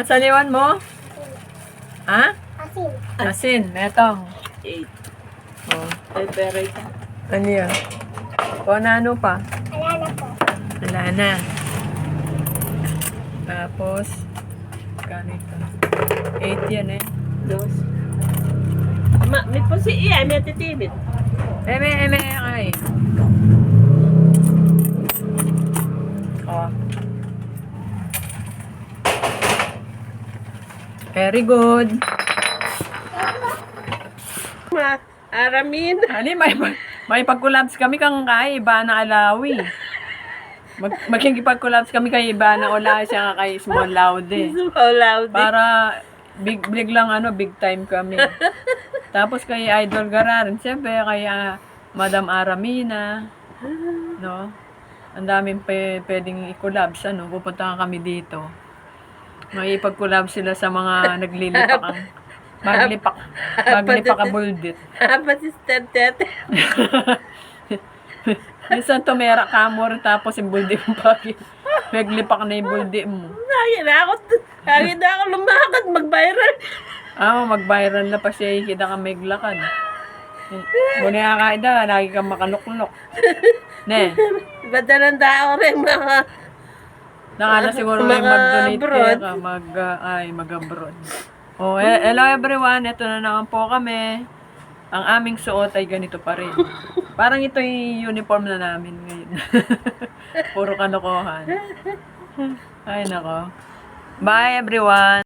saliwan mo? Ha? Asin. Asin, metong. 8. Oh. Ay, pera ito. Ano yan? O ano pa? Wala na po. Wala na. Tapos, kano ito? 8 yan eh. 2. May po si Iya, may titibit. Ay. Oh. Very good. Aramin. Ani, may pag-collapse kami kang kay iba na alawi. Magkikipag-collapse kami kay iba na ula siya kay Small Loud eh. So loud. Para biglang big time kami. Tapos kay Idol Gararan, siyempre kay Madam Aramina. No? Ang daming pwedeng i-collabs, pupunta kami dito. May ipag-collab sila sa mga naglilipak ang maglipak ka buldit. Apa si Tete? Minsan tumera ka mo rin tapos yung buldi mo pagi. Maglipak na yung buldi mo. Lagi na ako lumakad, mag-viral. Mag-viral na pa siya, kita ka may lakad. Muna nga kaida, lagi kang makaluklok. Ne? Ba't na ng tao rin mga... Nakala siguro Mga may mag-donate abroad. ka, mag-abroad. Oh, hello everyone, ito na naman po kami. Ang aming suot ay ganito pa rin. Parang ito yung uniform na namin ngayon. Puro kalokohan. Ay nako. Bye everyone.